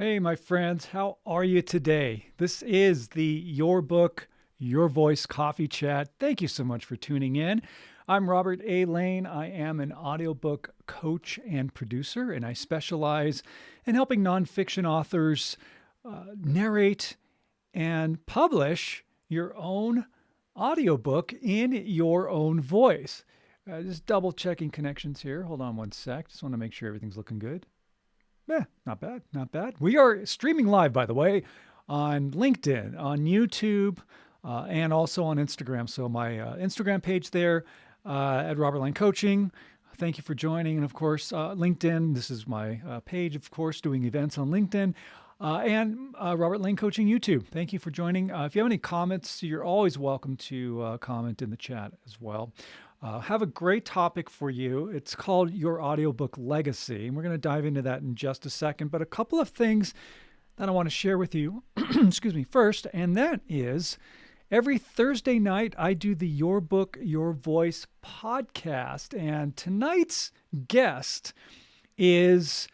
Hey, my friends, how are you today? This is the Your Book, Your Voice Coffee Chat. Thank you so much for tuning in. I'm Robert A. Lane. I am an audiobook coach and producer, and I specialize in helping nonfiction authors narrate and publish your own audiobook in your own voice. Just double checking connections here. Hold on one sec. Just want to make sure everything's looking good. Not bad, not bad. We are streaming live, by the way, on LinkedIn, on YouTube, and also on Instagram. So my Instagram page there at Robert Lane Coaching. Thank you for joining. And of course, LinkedIn. This is my page, of course, doing events on LinkedIn. And Robert Lane Coaching YouTube. Thank you for joining. If you have any comments, you're always welcome to comment in the chat as well. Have a great topic for you. It's called Your Audiobook Legacy. And we're going to dive into that in just a second. But a couple of things that I want to share with you, excuse me, first, and that is every Thursday night, I do the Your Book, Your Voice podcast. And tonight's guest is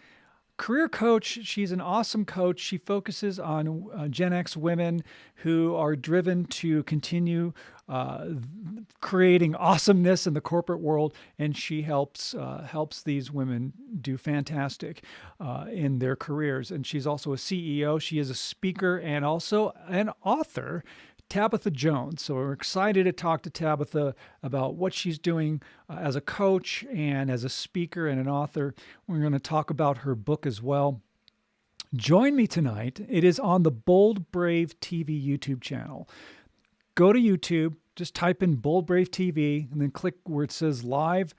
career coach. She's an awesome coach. She focuses on Gen X women who are driven to continue creating awesomeness in the corporate world, and she helps these women do fantastic in their careers. And she's also a CEO. She is a speaker and also an author. Tabitha Jones. So we're excited to talk to Tabitha about what she's doing as a coach and as a speaker and an author. We're going to talk about her book as well. Join me tonight. It is on the Bold Brave TV YouTube channel. Go to YouTube, just type in Bold Brave TV, and then click where it says live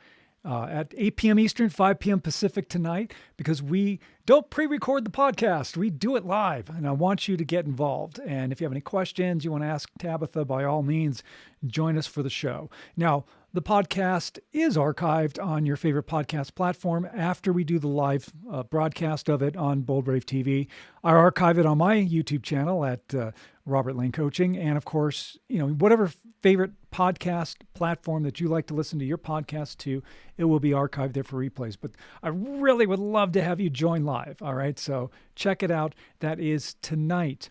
at 8 p.m. Eastern, 5 p.m. Pacific tonight, because we don't pre-record the podcast. We do it live, and I want you to get involved. And if you have any questions you want to ask Tabitha, by all means, join us for the show. Now, the podcast is archived on your favorite podcast platform after we do the live broadcast of it on Bold Brave TV. I archive it on my YouTube channel at Robert Lane Coaching. And of course, whatever favorite podcast platform that you like to listen to your podcast to, it will be archived there for replays. But I really would love to have you join live. All right. So check it out. That is tonight,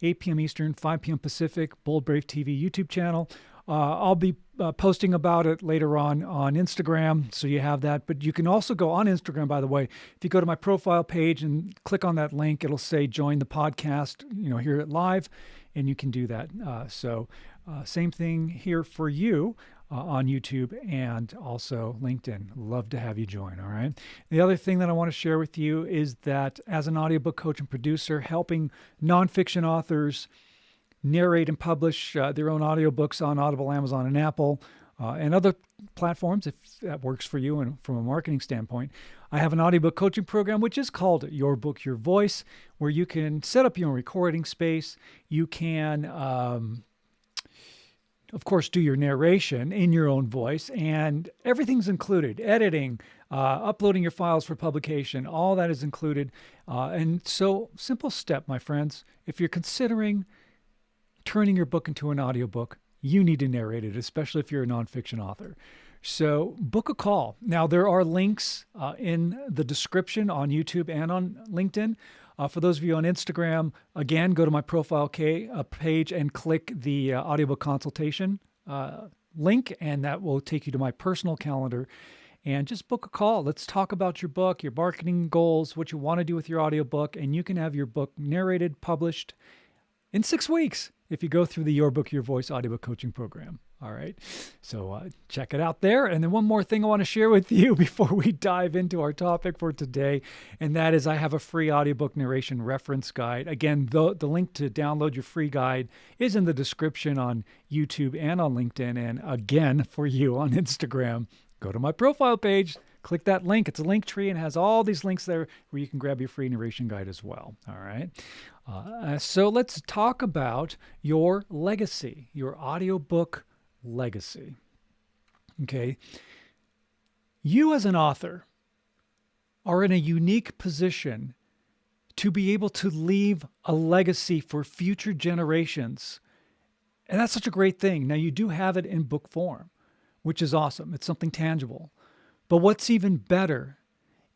8 p.m. Eastern, 5 p.m. Pacific, Bold Brave TV YouTube channel. I'll be posting about it later on Instagram, so you have that. But you can also go on Instagram, by the way. If you go to my profile page and click on that link, it'll say join the podcast, hear it live, and you can do that. So same thing here for you on YouTube and also LinkedIn. Love to have you join, all right? The other thing that I want to share with you is that as an audiobook coach and producer, helping nonfiction authors narrate and publish their own audiobooks on Audible, Amazon, and Apple, and other platforms, if that works for you and from a marketing standpoint. I have an audiobook coaching program, which is called Your Book, Your Voice, where you can set up your own recording space. You can, of course, do your narration in your own voice, and everything's included. Editing, uploading your files for publication, all that is included. And so, simple step, my friends. If you're considering turning your book into an audiobook, you need to narrate it, especially if you're a nonfiction author. So book a call. Now, there are links in the description on YouTube and on LinkedIn. For those of you on Instagram, again, go to my profile page and click the audiobook consultation link, and that will take you to my personal calendar. And just book a call. Let's talk about your book, your marketing goals, what you want to do with your audiobook, and you can have your book narrated, published in 6 weeks if you go through the Your Book, Your Voice audiobook coaching program. All right. So check it out there. And then one more thing I want to share with you before we dive into our topic for today, and that is I have a free audiobook narration reference guide. Again, the link to download your free guide is in the description on YouTube and on LinkedIn. And again, for you on Instagram, go to my profile page, click that link. It's a link tree and has all these links there where you can grab your free narration guide as well. All right. So let's talk about your legacy, your audiobook legacy. Okay. You as an author are in a unique position to be able to leave a legacy for future generations. And that's such a great thing. Now, you do have it in book form, which is awesome. It's something tangible. But what's even better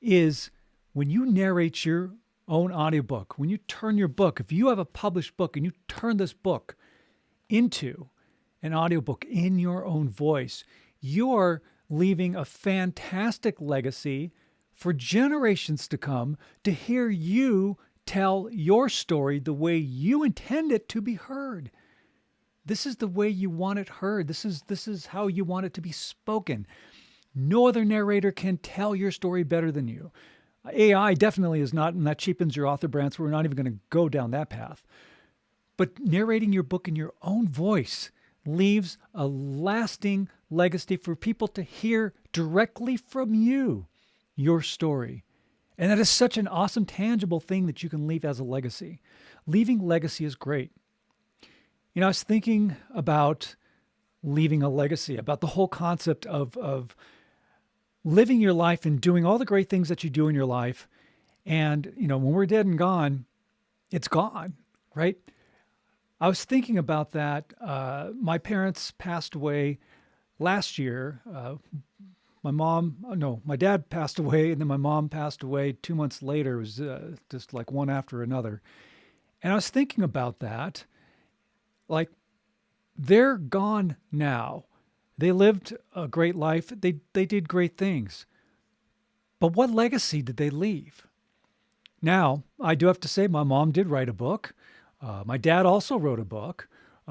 is when you narrate your own audiobook, when you turn your book, if you have a published book and you turn this book into an audiobook in your own voice, you're leaving a fantastic legacy for generations to come to hear you tell your story the way you intend it to be heard. This is the way you want it heard. This is how you want it to be spoken. No other narrator can tell your story better than you. AI definitely is not, and that cheapens your author brand, so we're not even going to go down that path. But narrating your book in your own voice leaves a lasting legacy for people to hear directly from you, your story. And that is such an awesome, tangible thing that you can leave as a legacy. Leaving legacy is great. I was thinking about leaving a legacy, about the whole concept of living your life and doing all the great things that you do in your life. And, when we're dead and gone, it's gone, right? I was thinking about that. My parents passed away last year. My dad passed away, and then my mom passed away 2 months later. It was just like one after another. And I was thinking about that. Like, they're gone now. They lived a great life. They did great things. But what legacy did they leave? Now, I do have to say my mom did write a book. My dad also wrote a book.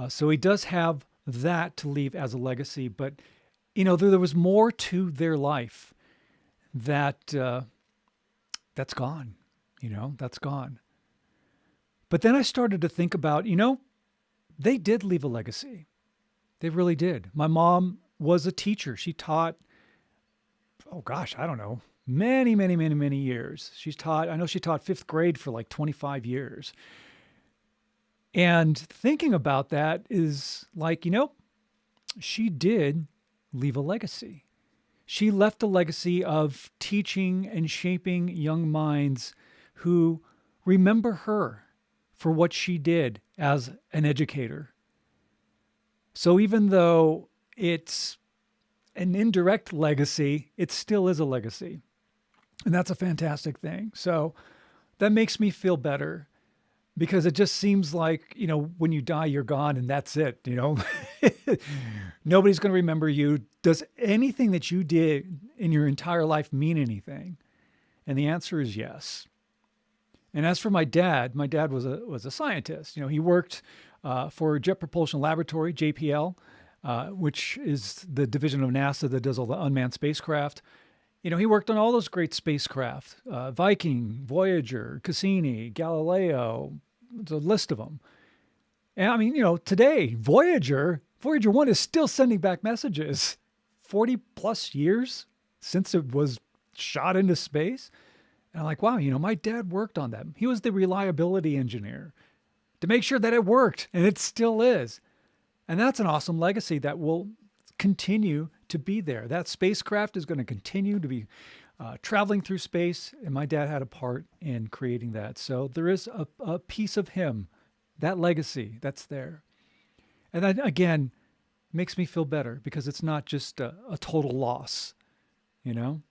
So he does have that to leave as a legacy. But, there was more to their life that's gone. That's gone. But then I started to think about, they did leave a legacy. They really did. My mom was a teacher. She taught, I don't know, many, many, many, many years. I know she taught fifth grade for like 25 years. And thinking about that is like, she did leave a legacy. She left a legacy of teaching and shaping young minds who remember her for what she did as an educator. So even though it's an indirect legacy, it still is a legacy. And that's a fantastic thing. So that makes me feel better because it just seems like, when you die, you're gone and that's it, Nobody's going to remember you. Does anything that you did in your entire life mean anything? And the answer is yes. And as for my dad was a scientist. He worked for Jet Propulsion Laboratory, JPL, which is the division of NASA that does all the unmanned spacecraft. He worked on all those great spacecraft, Viking, Voyager, Cassini, Galileo, the list of them. And today, Voyager 1 is still sending back messages 40 plus years since it was shot into space. And I'm like, wow, my dad worked on that. He was the reliability engineer to make sure that it worked, and it still is. And that's an awesome legacy that will continue to be there. That spacecraft is going to continue to be traveling through space, and my dad had a part in creating that. So there is a piece of him, that legacy that's there. And that, again, makes me feel better because it's not just a total loss, Now,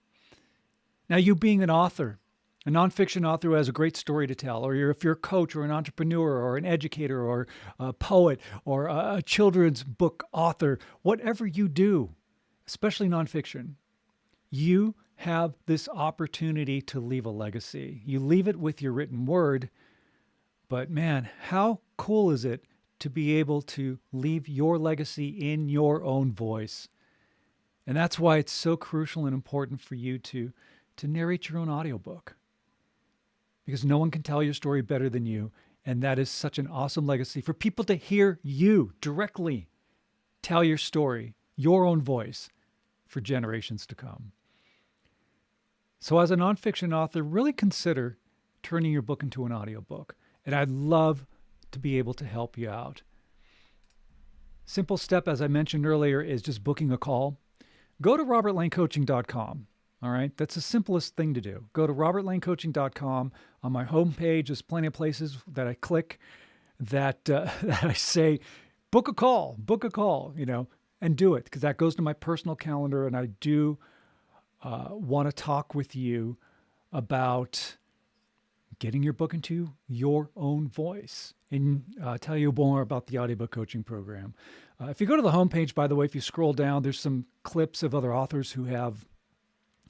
you being an author, a nonfiction author who has a great story to tell, or if you're a coach or an entrepreneur or an educator or a poet or a children's book author, whatever you do, especially nonfiction, you have this opportunity to leave a legacy. You leave it with your written word, but man, how cool is it to be able to leave your legacy in your own voice? And that's why it's so crucial and important for you to narrate your own audiobook. Because no one can tell your story better than you. And that is such an awesome legacy for people to hear you directly tell your story, your own voice, for generations to come. So as a nonfiction author, really consider turning your book into an audiobook. And I'd love to be able to help you out. Simple step, as I mentioned earlier, is just booking a call. Go to robertlanecoaching.com. All right. That's the simplest thing to do. Go to robertlanecoaching.com. On my homepage, there's plenty of places that I click that I say, book a call, and do it, because that goes to my personal calendar. And I do want to talk with you about getting your book into your own voice. And tell you more about the audiobook coaching program. If you go to the homepage, by the way, if you scroll down, there's some clips of other authors who have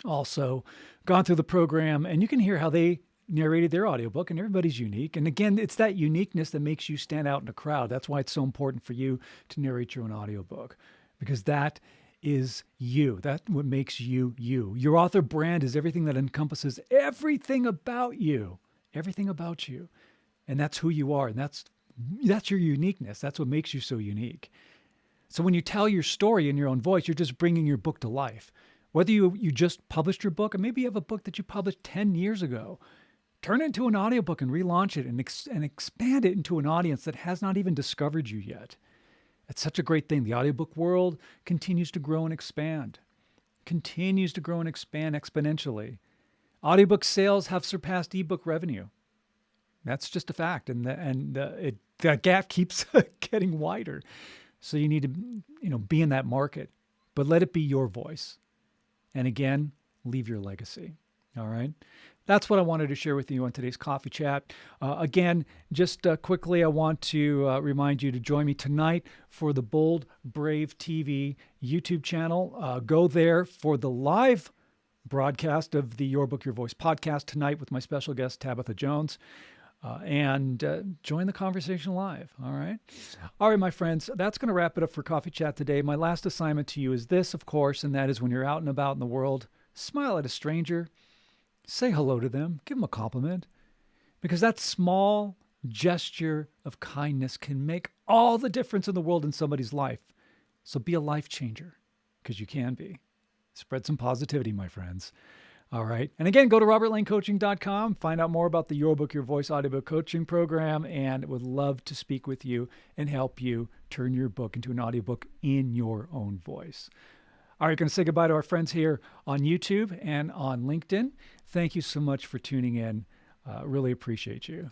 also gone through the program, and you can hear how they narrated their audiobook, and everybody's unique. And again, it's that uniqueness that makes you stand out in a crowd. That's why it's so important for you to narrate your own audiobook, because that is you. That's what makes you you. Your author brand is everything that encompasses everything about you, everything about you. And that's who you are. And that's your uniqueness. That's what makes you so unique. So when you tell your story in your own voice, you're just bringing your book to life. Whether you just published your book, or maybe you have a book that you published 10 years ago, turn it into an audiobook and relaunch it and expand it into an audience that has not even discovered you yet. It's such a great thing. The audiobook world continues to grow and expand, exponentially. Audiobook sales have surpassed ebook revenue. That's just a fact. And that gap keeps getting wider. So you need to, be in that market, but let it be your voice. And again, leave your legacy. All right. That's what I wanted to share with you on today's coffee chat. Again, just quickly, I want to remind you to join me tonight for the Bold Brave TV YouTube channel. Go there for the live broadcast of the Your Book, Your Voice podcast tonight with my special guest, Tabitha Jones. And join the conversation live. All right. All right, my friends, that's going to wrap it up for Coffee Chat today. My last assignment to you is this, of course, and that is when you're out and about in the world, smile at a stranger, say hello to them, give them a compliment, because that small gesture of kindness can make all the difference in the world in somebody's life. So be a life changer, because you can be. Spread some positivity, my friends. All right. And again, go to robertlanecoaching.com, find out more about the Your Book, Your Voice audiobook coaching program, and would love to speak with you and help you turn your book into an audiobook in your own voice. All right, going to say goodbye to our friends here on YouTube and on LinkedIn. Thank you so much for tuning in. Really appreciate you.